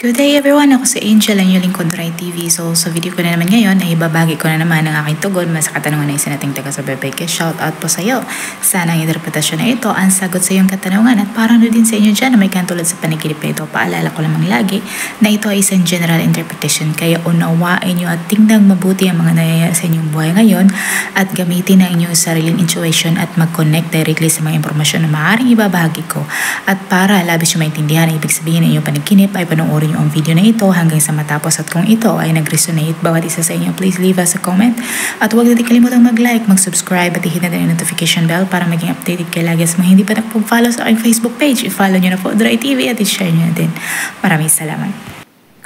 Good day everyone! Ako si Angel, ang inyong lingkod Rai TV. So sa video ko na naman ngayon ay ibabagi ko na naman ang aking tugon sa katanungan na isa nating taga sa Bebeke. Shout out po sa iyo. Sana ang interpretasyon na ito ang sagot sa iyong katanungan at parang din sa inyo dyan na may katulad sa panaginip na ito. Paalala ko lamang lagi na ito ay isang general interpretation kaya unawain nyo at tingnan mabuti ang mga nangyayari sa inyong buhay ngayon at gamitin ang inyong sariling intuition at mag-connect directly sa mga impormasyon na maaaring ibabahagi ko. At para labis yung maintindihan ang ibig sabihin ng inyong panaginip ay panoorin ang video na ito hanggang sa matapos at kung ito ay nag-resonate bawat isa sa inyo, please leave us a comment at huwag natin kalimutang mag-like, mag-subscribe at i-hit na din ang notification bell para maging updated kayo lagi sa mga hindi pa nagpo-follow sa aking Facebook page. I-follow nyo na po Rai TV at i-share nyo na din. Maraming salamat.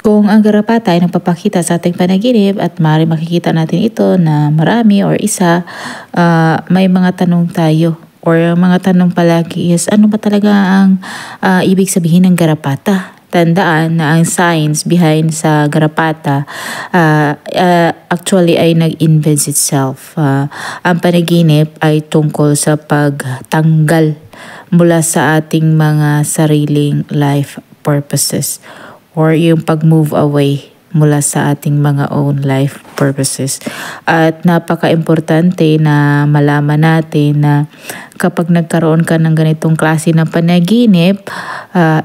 Kung ang garapata ay nagpapakita sa ating panaginip at maaari makikita natin ito na marami or isa, may mga tanong tayo or mga tanong palagi is ano ba talaga ang ibig sabihin ng garapata? Tandaan na ang science behind sa garapata actually ay nag-invent itself. Ang panaginip ay tungkol sa pagtanggal mula sa ating mga sariling life purposes or yung pag-move away mula sa ating mga own life purposes. At napaka-importante na malaman natin na kapag nagkaroon ka ng ganitong klase ng panaginip,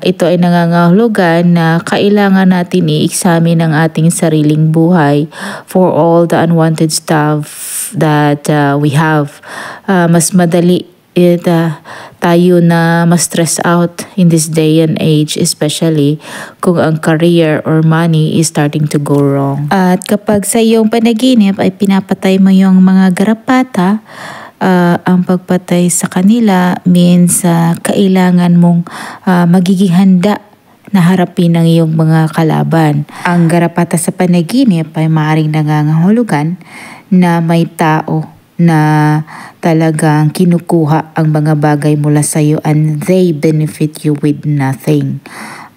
ito ay nangangahulugan na kailangan natin i-examine ang ating sariling buhay for all the unwanted stuff that we have. Mas madali tayo na ma-stress out in this day and age, especially kung ang career or money is starting to go wrong. At kapag sa iyong panaginip ay pinapatay mo yung mga garapata, ang pagpatay sa kanila means kailangan mong magiging handa na harapin ang iyong mga kalaban. Ang garapata sa panaginip ay maaaring nangangahulugan na may tao na talagang kinukuha ang mga bagay mula sa iyo and they benefit you with nothing.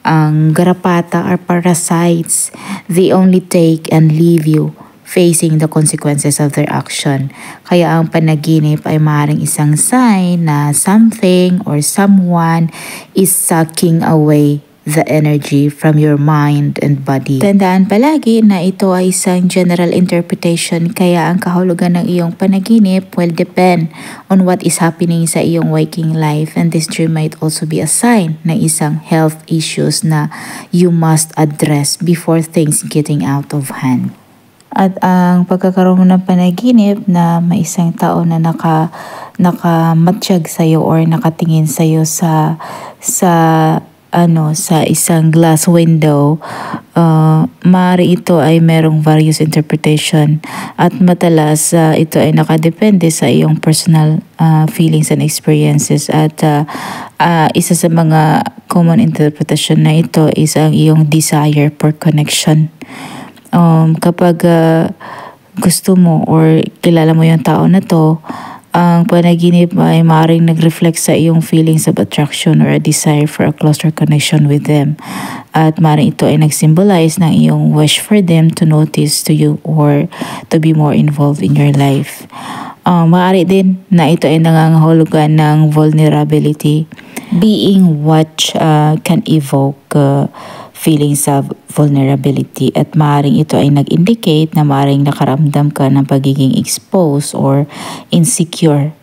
Ang garapata are parasites. They only take and leave you facing the consequences of their action. Kaya ang panaginip ay maaaring isang sign na something or someone is sucking away the energy from your mind and body. Tandaan palagi na ito ay isang general interpretation kaya ang kahulugan ng iyong panaginip will depend on what is happening sa iyong waking life, and this dream might also be a sign na isang health issues na you must address before things getting out of hand. At ang pagkakaroon ng panaginip na may isang tao na nakamatsyag sa iyo or nakatingin sa iyo sa isang glass window, maaari ito ay merong various interpretation at madalas ito ay nakadepende sa iyong personal feelings and experiences at isa sa mga common interpretation na ito is ang iyong desire for connection. Kapag gusto mo or kilala mo yung tao na to, ang panaginip ay maaaring nag-reflect sa iyong feelings of attraction or a desire for a closer connection with them. At maaaring ito ay nag-symbolize ng iyong wish for them to notice to you or to be more involved in your life. Maaari din na ito ay nangangahulugan ng vulnerability. Being watched can evoke feelings of vulnerability at maaaring ito ay nag-indicate na maaaring nakaramdam ka ng pagiging exposed or insecure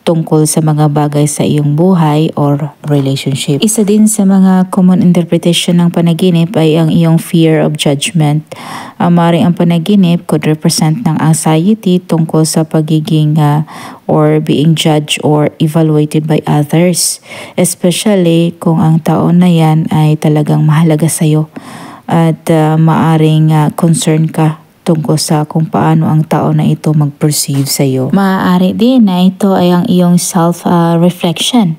tungkol sa mga bagay sa iyong buhay or relationship. Isa din sa mga common interpretation ng panaginip ay ang iyong fear of judgment. Maaaring ang panaginip could represent ng anxiety tungkol sa pagiging or being judged or evaluated by others, especially kung ang tao na yan ay talagang mahalaga sa iyo at maaaring concern ka tungkol sa kung paano ang tao na ito mag-perceive sa iyo. Maaari din na ito ay ang iyong self-reflection.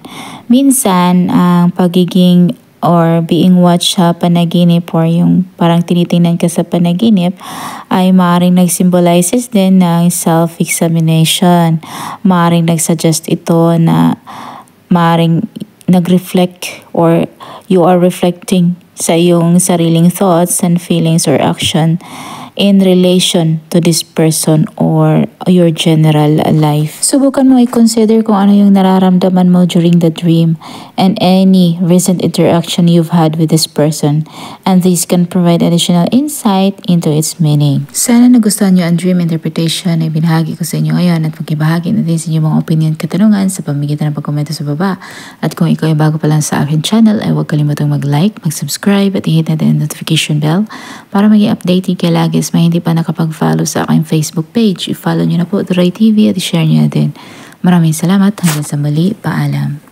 Minsan, ang pagiging or being watched sa panaginip or yung parang tinitingnan ka sa panaginip ay maaaring nag-symbolizes din ng self-examination. Maaaring nag-suggest ito na maaaring nag-reflect or you are reflecting sa iyong sariling thoughts and feelings or action in relation to this person or your general life. Subukan mo i-consider kung ano yung nararamdaman mo during the dream and any recent interaction you've had with this person, and this can provide additional insight into its meaning. Sana nagustuhan nyo ang dream interpretation na ibinahagi ko sa inyo ngayon at magbahagi natin sa inyong mga opinion at katanungan sa pamamagitan ng pagkomento sa baba. At kung ikaw ay bago pa lang sa akin channel ay huwag kalimutang mag-like, mag-subscribe at i-hit natin ang notification bell para maging updated kayo lagi sa mga hindi pa nakapag-follow sa aking Facebook page. I-follow nyo na po The Ray TV at i-share nyo na din. Maraming salamat. Hanggang sa muli. Paalam.